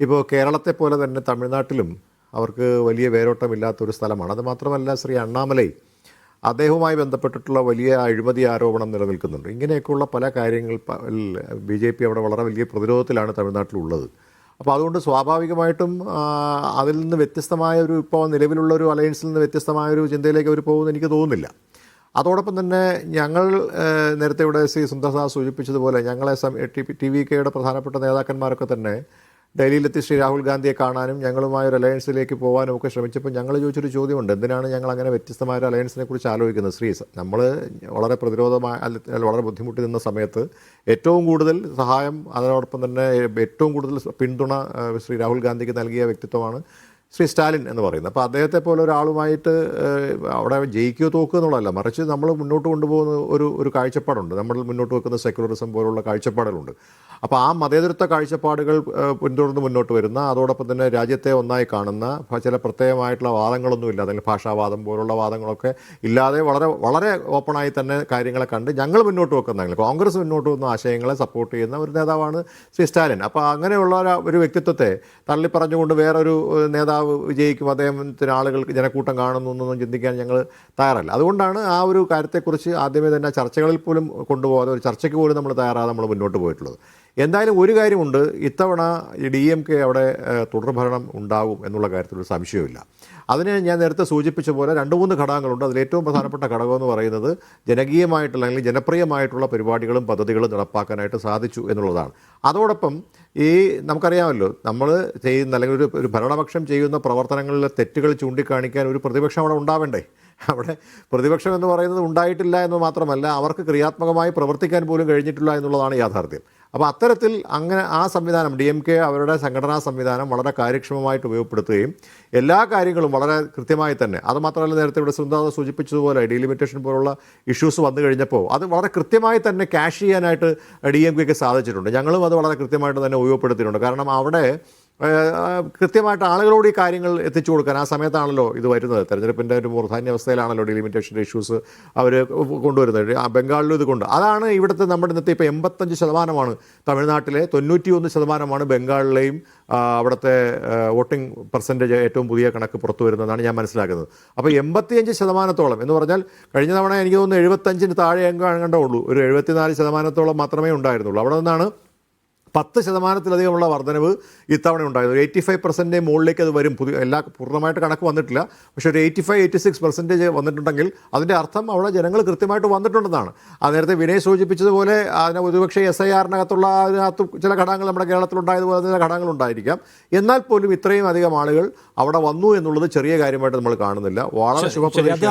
ഇപ്പോൾ കേരളത്തെ പോലെ തന്നെ തമിഴ്നാട്ടിലും അവർക്ക് വലിയ വേരോട്ടമില്ലാത്തൊരു സ്ഥലമാണ്. അത് മാത്രമല്ല, ശ്രീ അണ്ണാമലൈ അദ്ദേഹവുമായി ബന്ധപ്പെട്ടിട്ടുള്ള വലിയ അഴിമതി ആരോപണം നിലനിൽക്കുന്നുണ്ട്. ഇങ്ങനെയൊക്കെയുള്ള പല കാര്യങ്ങൾ BJP അവിടെ വളരെ വലിയ പ്രതിരോധത്തിലാണ് തമിഴ്നാട്ടിലുള്ളത്. അപ്പോൾ അതുകൊണ്ട് സ്വാഭാവികമായിട്ടും അതിൽ നിന്ന് വ്യത്യസ്തമായ ഒരു ഇപ്പോൾ നിലവിലുള്ള ഒരു അലയൻസിൽ നിന്ന് വ്യത്യസ്തമായ ഒരു ചിന്തയിലേക്ക് അവർ പോകുമെന്ന് എനിക്ക് തോന്നുന്നില്ല. അതോടൊപ്പം തന്നെ ഞങ്ങൾ നേരത്തെ ഇവിടെ ശ്രീ സുന്ദർ സാർ സൂചിപ്പിച്ചതുപോലെ ഞങ്ങളെ TVKയുടെ പ്രധാനപ്പെട്ട നേതാക്കന്മാരൊക്കെ തന്നെ ഡൽഹിയിലെത്തി ശ്രീ രാഹുൽ ഗാന്ധിയെ കാണാനും ഞങ്ങളുമായ ഒരു അലയൻസിലേക്ക് പോകാനും ഒക്കെ ശ്രമിച്ചപ്പോൾ ഞങ്ങൾ ചോദിച്ചൊരു ചോദ്യമുണ്ട്: എന്തിനാണ് ഞങ്ങൾ അങ്ങനെ വ്യത്യസ്തമായ ഒരു അലയൻസിനെ കുറിച്ച് ആലോചിക്കുന്നത്? നമ്മൾ വളരെ വളരെ ബുദ്ധിമുട്ടി നിന്ന സമയത്ത് ഏറ്റവും കൂടുതൽ സഹായം, അതോടൊപ്പം തന്നെ ഏറ്റവും കൂടുതൽ പിന്തുണ ശ്രീ രാഹുൽ ഗാന്ധിക്ക് നൽകിയ വ്യക്തിത്വമാണ് ശ്രീ സ്റ്റാലിൻ എന്ന് പറയുന്നത്. അപ്പോൾ അദ്ദേഹത്തെ പോലെ ഒരാളുമായിട്ട് അവിടെ ജയിക്കുകയോ തോക്കുക എന്നുള്ളതല്ല, മറിച്ച് നമ്മൾ മുന്നോട്ട് കൊണ്ടുപോകുന്ന ഒരു കാഴ്ചപ്പാടുണ്ട്. നമ്മൾ മുന്നോട്ട് വെക്കുന്ന സെക്യുലറിസം പോലുള്ള കാഴ്ചപ്പാടുകളുണ്ട്. അപ്പോൾ ആ മതേതരത്വ കാഴ്ചപ്പാടുകൾ പിന്തുടർന്ന് മുന്നോട്ട് വരുന്ന, അതോടൊപ്പം തന്നെ രാജ്യത്തെ ഒന്നായി കാണുന്ന, ചില പ്രത്യേകമായിട്ടുള്ള വാദങ്ങളൊന്നുമില്ല, അല്ലെങ്കിൽ ഭാഷാവാദം പോലുള്ള വാദങ്ങളൊക്കെ ഇല്ലാതെ വളരെ വളരെ ഓപ്പണായി തന്നെ കാര്യങ്ങളെ കണ്ട് ഞങ്ങൾ മുന്നോട്ട് വെക്കുന്ന, കോൺഗ്രസ് മുന്നോട്ട് വെക്കുന്ന ആശയങ്ങളെ സപ്പോർട്ട് ചെയ്യുന്ന ഒരു നേതാവാണ് ശ്രീ സ്റ്റാലിൻ. അപ്പോൾ അങ്ങനെയുള്ള ഒരു വ്യക്തിത്വത്തെ തള്ളിപ്പറഞ്ഞുകൊണ്ട് വേറൊരു നേതാവ് വിജയിക്കും, അദ്ദേഹത്തിന് ആളുകൾക്ക് ജനക്കൂട്ടം കാണുന്നു എന്നൊന്നും ചിന്തിക്കാൻ ഞങ്ങൾ തയ്യാറല്ല. അതുകൊണ്ടാണ് ആ ഒരു കാര്യത്തെക്കുറിച്ച് ആദ്യമേ തന്നെ ചർച്ചകളിൽ പോലും കൊണ്ടുപോകാതെ, ഒരു ചർച്ചയ്ക്ക് പോലും നമ്മൾ തയ്യാറാതെ നമ്മൾ മുന്നോട്ട് പോയിട്ടുള്ളത്. എന്തായാലും ഒരു കാര്യമുണ്ട്, ഇത്തവണ DMK അവിടെ തുടർഭരണം ഉണ്ടാകും എന്നുള്ള കാര്യത്തിലൊരു സംശയമില്ല. അതിന് ഞാൻ നേരത്തെ സൂചിപ്പിച്ച പോലെ 2-3 ഘടകങ്ങളുണ്ട്. അതിലേറ്റവും പ്രധാനപ്പെട്ട ഘടകം എന്ന് പറയുന്നത് ജനകീയമായിട്ടുള്ള അല്ലെങ്കിൽ ജനപ്രിയമായിട്ടുള്ള പരിപാടികളും പദ്ധതികളും നടപ്പാക്കാനായിട്ട് സാധിച്ചു എന്നുള്ളതാണ്. അതോടൊപ്പം നമുക്കറിയാമല്ലോ, നമ്മൾ ചെയ്യുന്ന അല്ലെങ്കിൽ ഒരു ഭരണപക്ഷം ചെയ്യുന്ന പ്രവർത്തനങ്ങളിലെ തെറ്റുകൾ ചൂണ്ടിക്കാണിക്കാൻ ഒരു പ്രതിപക്ഷം അവിടെ ഉണ്ടാവേണ്ടേ? അവിടെ പ്രതിപക്ഷം എന്ന് പറയുന്നത് ഉണ്ടായിട്ടില്ല എന്ന് മാത്രമല്ല, അവർക്ക് ക്രിയാത്മകമായി പ്രവർത്തിക്കാൻ പോലും കഴിഞ്ഞിട്ടില്ല എന്നുള്ളതാണ് യാഥാർത്ഥ്യം. അപ്പോൾ അത്തരത്തിൽ അങ്ങനെ ആ സംവിധാനം DMK അവരുടെ സംഘടനാ സംവിധാനം വളരെ കാര്യക്ഷമമായിട്ട് ഉപയോഗപ്പെടുത്തുകയും എല്ലാ കാര്യങ്ങളും വളരെ കൃത്യമായി തന്നെ, അതുമാത്രമല്ല നേരത്തെ ഇവിടെ സുന്ദർ സൂചിപ്പിച്ചതുപോലെ ഡീലിമിറ്റേഷൻ പോലുള്ള ഇഷ്യൂസ് വന്നു കഴിഞ്ഞപ്പോൾ അത് വളരെ കൃത്യമായി തന്നെ ക്യാഷ് ചെയ്യാനായിട്ട് DMKക്ക് സാധിച്ചിട്ടുണ്ട്. ഞങ്ങളും അത് വളരെ കൃത്യമായിട്ട് തന്നെ ഉപയോഗപ്പെടുത്തിയിട്ടുണ്ട്. കാരണം അവിടെ കൃത്യമായിട്ട് ആളുകളോട് ഈ കാര്യങ്ങൾ എത്തിച്ചു കൊടുക്കാൻ ആ സമയത്താണല്ലോ ഇത് വരുന്നത്. തെരഞ്ഞെടുപ്പിൻ്റെ ഒരു മൂർധാന്യാവസ്ഥയിലാണല്ലോ ഡീലിമിറ്റേഷൻ്റെ ഇഷ്യൂസ് അവർ കൊണ്ടുവരുന്നത്. ബംഗാളിലും ഇത് കൊണ്ട് അതാണ് ഇവിടുത്തെ നമ്മുടെ ഇന്നത്തെ ഇപ്പോൾ 85% തമിഴ്നാട്ടിലെ, 91% ബംഗാളിലെയും അവിടുത്തെ വോട്ടിംഗ് പെർസെൻറ്റേജ് ഏറ്റവും പുതിയ കണക്ക് പുറത്തു വരുന്നതാണ് ഞാൻ മനസ്സിലാക്കുന്നത്. അപ്പോൾ 85% എന്ന് പറഞ്ഞാൽ കഴിഞ്ഞ തവണ എനിക്ക് തോന്നുന്നു 75-ന് താഴെ എങ്ങാണ്ടേ ഉള്ളൂ, ഒരു 74% മാത്രമേ ഉണ്ടായിരുന്നുള്ളൂ. അവിടെ നിന്നാണ് 10%-ലധികമുള്ള വർധനവ് ഇത്തവണ ഉണ്ടായത്. 85% മുകളിലേക്ക് അത് വരും. പൂർണ്ണമായിട്ട് കണക്ക് വന്നിട്ടില്ല, പക്ഷേ ഒരു 85-86% വന്നിട്ടുണ്ടെങ്കിൽ അതിൻ്റെ അർത്ഥം അവിടെ ജനങ്ങൾ കൃത്യമായിട്ട് വന്നിട്ടുണ്ടെന്നാണ്. അത് നേരത്തെ വിനയ് സൂചിപ്പിച്ചതുപോലെ അതിന് ഒരുപക്ഷെ SIR-നകത്തുള്ള അതിനകത്ത് ചില ഘടകങ്ങൾ നമ്മുടെ കേരളത്തിലുണ്ടായതുപോലെ ചില ഘടകങ്ങളുണ്ടായിരിക്കാം. എന്നാൽ പോലും ഇത്രയും അധികം ആളുകൾ അവിടെ വന്നു എന്നുള്ളത് ചെറിയ കാര്യമായിട്ട് നമ്മൾ കാണുന്നില്ല. വളരെ ശുഭപ്രതീക്ഷ.